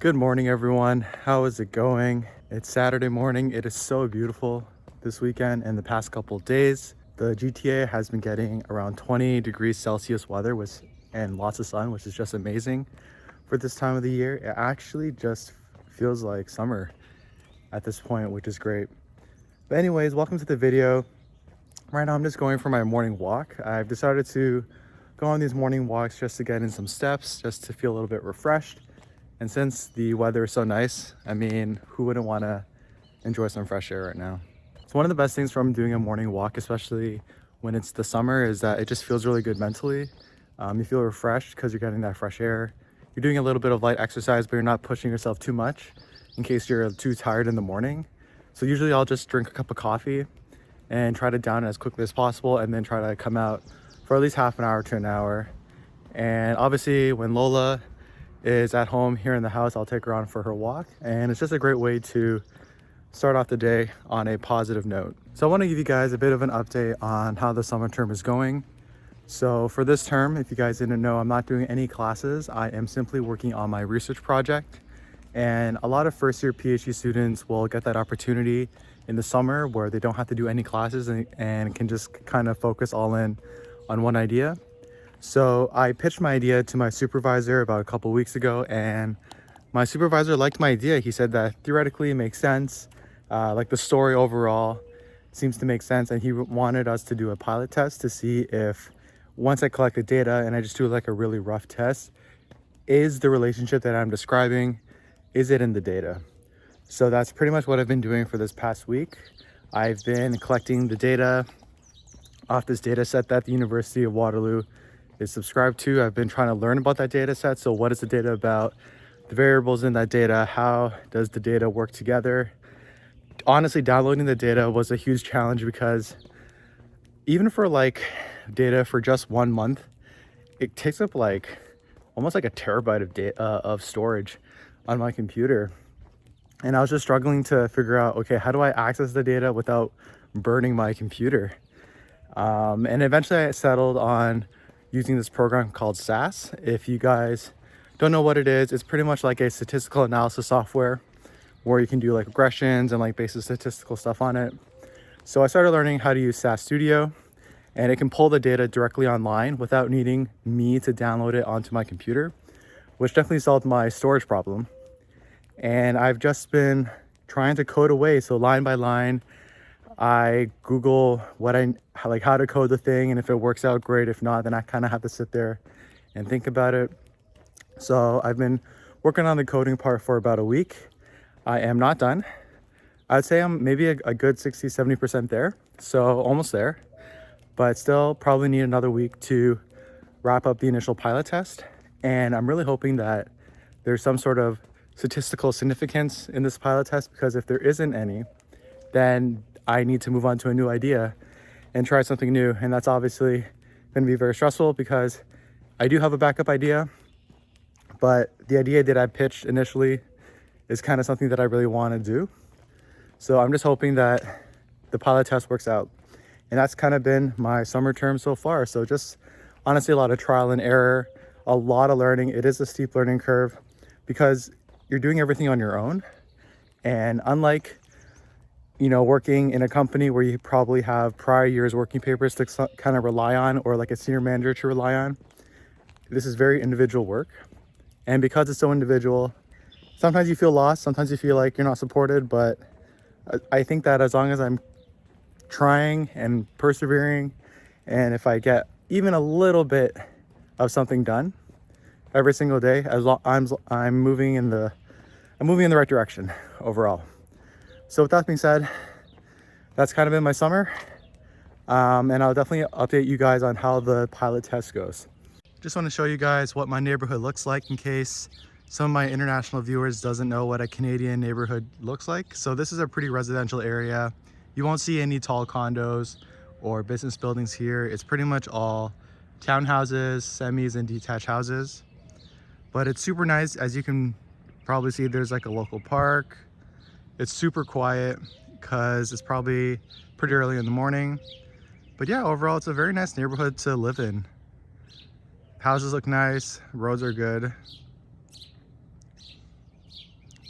Good morning, everyone. How is it going? It's Saturday morning. It is so beautiful this weekend and the past couple of days. The GTA has been getting around 20 degrees Celsius weather and lots of sun, which is just amazing for this time of the year. It actually just feels like summer at this point, which is great. But anyways, welcome to the video. Right now I'm just going for my morning walk. I've decided to go on these morning walks just to get in some steps, just to feel a little bit refreshed. And since the weather is so nice, I mean, who wouldn't want to enjoy some fresh air right now? So one of the best things from doing a morning walk, especially when it's the summer, is that it just feels really good mentally. You feel refreshed because you're getting that fresh air. You're doing a little bit of light exercise, but you're not pushing yourself too much in case you're too tired in the morning. So usually I'll just drink a cup of coffee and try to down it as quickly as possible, and then try to come out for at least half an hour to an hour. And obviously when Lola is at home here in the house, I'll take her on for her walk, and it's just a great way to start off the day on a positive note. So I want to give you guys a bit of an update on how the summer term is going. So for this term, if you guys didn't know, I'm not doing any classes. I am simply working on my research project, and a lot of first year PhD students will get that opportunity in the summer where they don't have to do any classes and can just kind of focus all in on one idea. So I pitched my idea to my supervisor about a couple weeks ago, and my supervisor liked my idea. He said that theoretically it makes sense, like the story overall seems to make sense, and he wanted us to do a pilot test to see if, once I collect the data and I just do like a really rough test, is the relationship that I'm describing, is it in the data? So that's pretty much what I've been doing for this past week. I've been collecting the data off this data set that the University of Waterloo is subscribed to. I've been trying to learn about that data set. So what is the data about, the variables in that data, how does the data work together? Honestly, downloading the data was a huge challenge because even for like data for just 1 month, it takes up like almost like a terabyte of data of storage on my computer. And I was just struggling to figure out, okay, how do I access the data without burning my computer? And eventually I settled on using this program called SAS. If you guys don't know what it is, it's pretty much like a statistical analysis software where you can do like regressions and like basic statistical stuff on it. So I started learning how to use SAS Studio, and it can pull the data directly online without needing me to download it onto my computer, which definitely solved my storage problem. And I've just been trying to code away. So line by line, I Google how to code the thing, and if it works out, great. If not, then I kind of have to sit there and think about it. So I've been working on the coding part for about a week. I am not done. I'd say I'm maybe a good 60-70% there, so almost there, but still probably need another week to wrap up the initial pilot test. And I'm really hoping that there's some sort of statistical significance in this pilot test, because if there isn't any, then I need to move on to a new idea and try something new. And that's obviously going to be very stressful because I do have a backup idea, but the idea that I pitched initially is kind of something that I really want to do. So I'm just hoping that the pilot test works out. And that's kind of been my summer term so far. So just honestly, a lot of trial and error, a lot of learning. It is a steep learning curve because you're doing everything on your own. And unlike, working in a company where you probably have prior years working papers to kind of rely on, or like a senior manager to rely on, this is very individual work. And because it's so individual, sometimes you feel lost, sometimes you feel like you're not supported, but I think that as long as I'm trying and persevering, and if I get even a little bit of something done every single day, I'm moving in the right direction overall. So with that being said, that's kind of been my summer, and I'll definitely update you guys on how the pilot test goes. Just want to show you guys what my neighborhood looks like in case some of my international viewers doesn't know what a Canadian neighborhood looks like. So this is a pretty residential area. You won't see any tall condos or business buildings here. It's pretty much all townhouses, semis, and detached houses. But it's super nice. As you can probably see, there's like a local park. It's super quiet because it's probably pretty early in the morning. But yeah, overall, it's a very nice neighborhood to live in. Houses look nice, roads are good.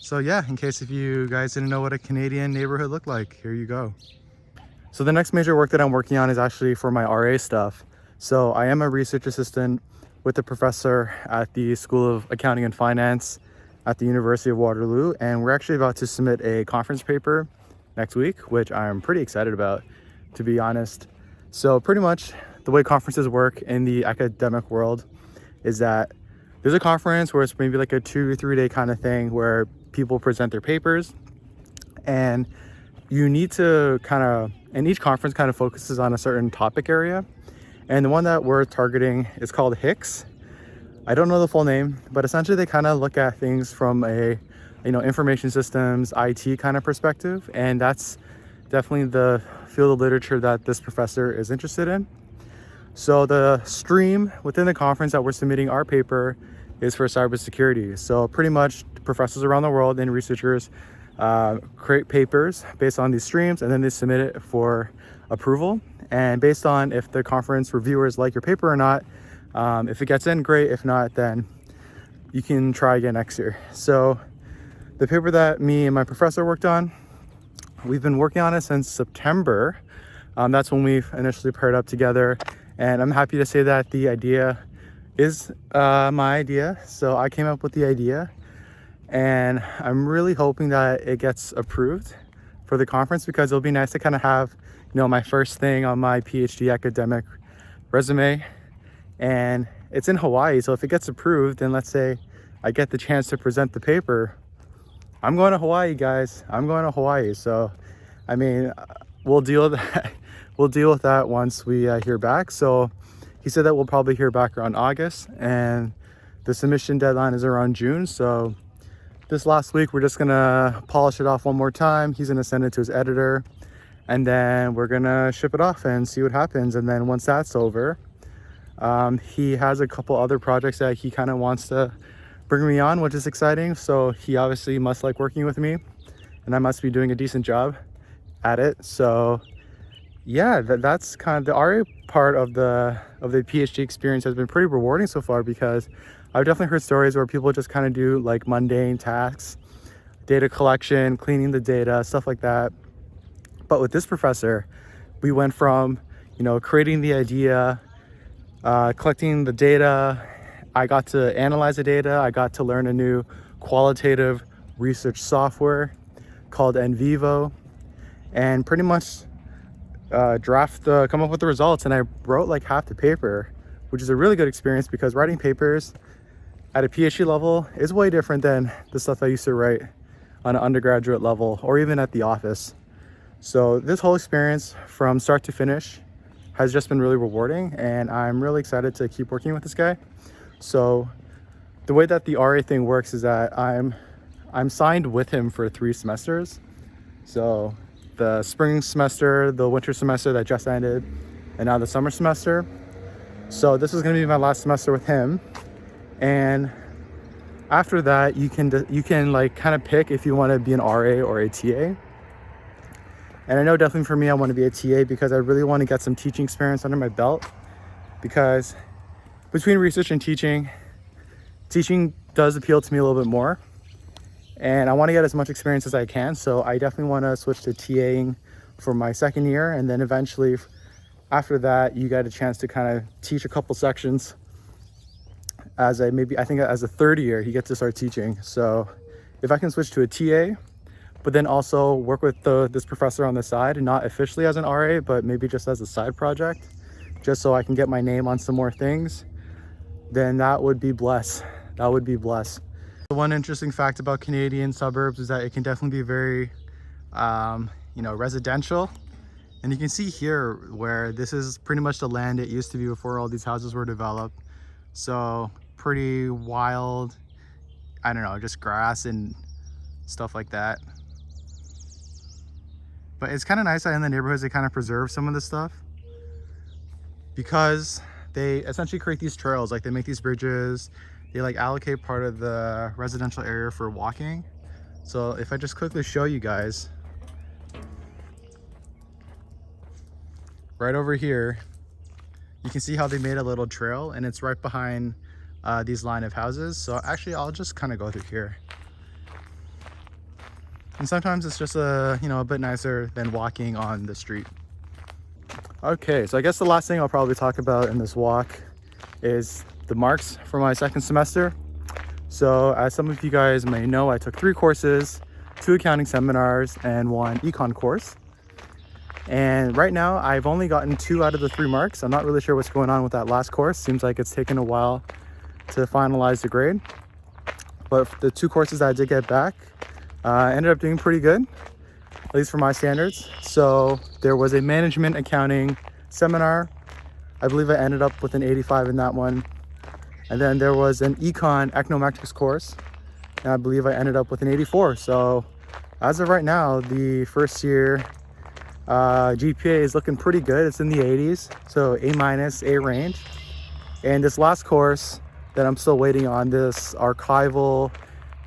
So yeah, in case if you guys didn't know what a Canadian neighborhood looked like, here you go. So the next major work that I'm working on is actually for my RA stuff. So I am a research assistant with a professor at the School of Accounting and Finance at the University of Waterloo, and we're actually about to submit a conference paper next week, which I'm pretty excited about, to be honest. So pretty much the way conferences work in the academic world is that there's a conference where it's maybe like a 2 or 3 day kind of thing where people present their papers, and you need to and each conference kind of focuses on a certain topic area. And the one that we're targeting is called HICS. I don't know the full name, but essentially they kind of look at things from a, information systems, IT kind of perspective. And that's definitely the field of literature that this professor is interested in. So the stream within the conference that we're submitting our paper is for cybersecurity. So pretty much professors around the world and researchers create papers based on these streams, and then they submit it for approval. And based on if the conference reviewers like your paper or not, if it gets in, great. If not, then you can try again next year. So the paper that me and my professor worked on, we've been working on it since September. That's when we initially paired up together, and I'm happy to say that the idea is my idea. So I came up with the idea, and I'm really hoping that it gets approved for the conference, because it'll be nice to kind of have, my first thing on my PhD academic resume. And it's in Hawaii, so if it gets approved, then let's say I get the chance to present the paper, I'm going to Hawaii, guys. I'm going to Hawaii. So I mean, we'll deal with that. We'll deal with that once we hear back. So he said that we'll probably hear back around August, and the submission deadline is around June. So this last week, we're just gonna polish it off one more time. He's gonna send it to his editor, and then we're gonna ship it off and see what happens. And then once that's over, he has a couple other projects that he kind of wants to bring me on, which is exciting. So he obviously must like working with me, and I must be doing a decent job at it. So yeah, that's kind of the RA part of the PhD experience has been pretty rewarding so far, because I've definitely heard stories where people just kind of do like mundane tasks, data collection, cleaning the data, stuff like that. But with this professor, we went from, creating the idea, collecting the data. I got to analyze the data. I got to learn a new qualitative research software called NVivo, and pretty much come up with the results. And I wrote like half the paper, which is a really good experience, because writing papers at a PhD level is way different than the stuff I used to write on an undergraduate level or even at the office. So this whole experience from start to finish has just been really rewarding, and I'm really excited to keep working with this guy. So the way that the RA thing works is that I'm signed with him for 3 semesters. So the spring semester, the winter semester that just ended, and now the summer semester. So this is going to be my last semester with him, and after that you can like kind of pick if you want to be an RA or a TA. And I know definitely for me, I want to be a TA, because I really want to get some teaching experience under my belt, because between research and teaching does appeal to me a little bit more, and I want to get as much experience as I can. So I definitely want to switch to TAing for my second year, and then eventually after that you get a chance to kind of teach a couple sections as I think as a third year you get to start teaching. So if I can switch to a TA, but then also work with this professor on the side, and not officially as an RA, but maybe just as a side project, just so I can get my name on some more things, then that would be blessed. That would be blessed. The one interesting fact about Canadian suburbs is that it can definitely be very, residential. And you can see here where this is pretty much the land it used to be before all these houses were developed. So pretty wild, I don't know, just grass and stuff like that. But it's kind of nice that in the neighborhoods they kind of preserve some of this stuff, because they essentially create these trails. Like they make these bridges, they like allocate part of the residential area for walking. So if I just quickly show you guys, right over here, you can see how they made a little trail, and it's right behind these line of houses. So actually I'll just kind of go through here. And sometimes it's just a bit nicer than walking on the street. Okay, so I guess the last thing I'll probably talk about in this walk is the marks for my second semester. So as some of you guys may know, I took 3 courses, 2 accounting seminars, and 1 econ course. And right now I've only gotten 2 out of the 3 marks. I'm not really sure what's going on with that last course. Seems like it's taken a while to finalize the grade. But the 2 courses that I did get back, I ended up doing pretty good, at least for my standards. So there was a management accounting seminar. I believe I ended up with an 85 in that one. And then there was an econ econometrics course, and I believe I ended up with an 84. So as of right now, the first year GPA is looking pretty good. It's in the 80s, so A-, A range. And this last course that I'm still waiting on, this archival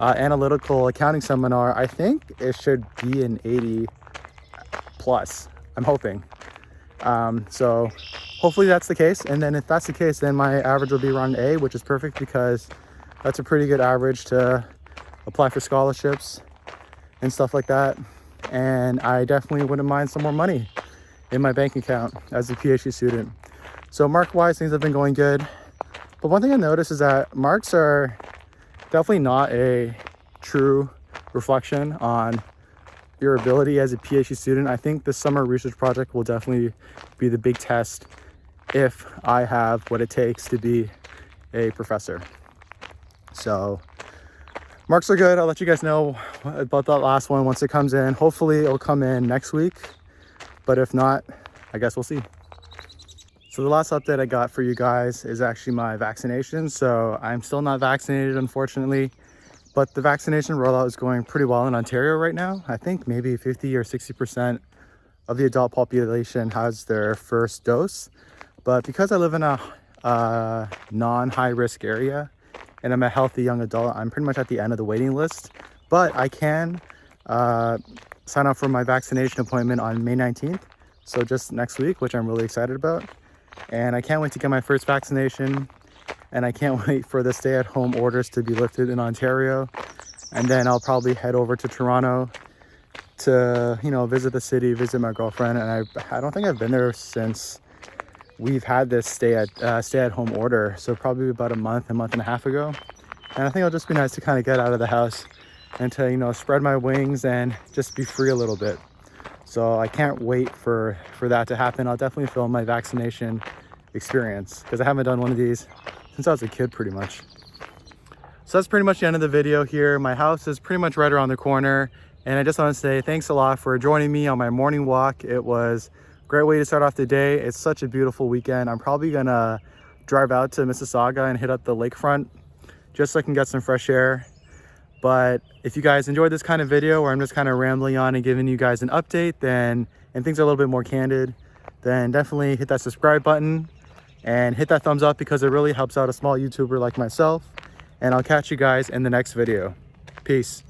analytical accounting seminar, I think it should be an 80 plus, I'm hoping. So hopefully that's the case. And then if that's the case, then my average will be around A, which is perfect because that's a pretty good average to apply for scholarships and stuff like that. And I definitely wouldn't mind some more money in my bank account as a PhD student. So mark wise, things have been going good. But one thing I noticed is that marks are definitely not a true reflection on your ability as a PhD student. I think the summer research project will definitely be the big test if I have what it takes to be a professor. So marks are good. I'll let you guys know about that last one once it comes in. Hopefully it'll come in next week, but if not, I guess we'll see. So the last update I got for you guys is actually my vaccination. So I'm still not vaccinated, unfortunately, but the vaccination rollout is going pretty well in Ontario right now. I think maybe 50 or 60% of the adult population has their first dose. But because I live in a non-high risk area and I'm a healthy young adult, I'm pretty much at the end of the waiting list. But I can sign up for my vaccination appointment on May 19th. So just next week, which I'm really excited about. And I can't wait to get my first vaccination, and I can't wait for the stay-at-home orders to be lifted in Ontario. And then I'll probably head over to Toronto to visit the city, visit my girlfriend. And I don't think I've been there since we've had this stay-at-home order, so probably about a month and a half ago. And I think it'll just be nice to kind of get out of the house and to spread my wings and just be free a little bit. So I can't wait for that to happen. I'll definitely film my vaccination experience because I haven't done one of these since I was a kid pretty much. So that's pretty much the end of the video here. My house is pretty much right around the corner, and I just want to say thanks a lot for joining me on my morning walk. It was a great way to start off the day. It's such a beautiful weekend. I'm probably gonna drive out to Mississauga and hit up the lakefront just so I can get some fresh air. But if you guys enjoyed this kind of video where I'm just kind of rambling on and giving you guys an update, and things are a little bit more candid, then definitely hit that subscribe button and hit that thumbs up because it really helps out a small YouTuber like myself. And I'll catch you guys in the next video. Peace.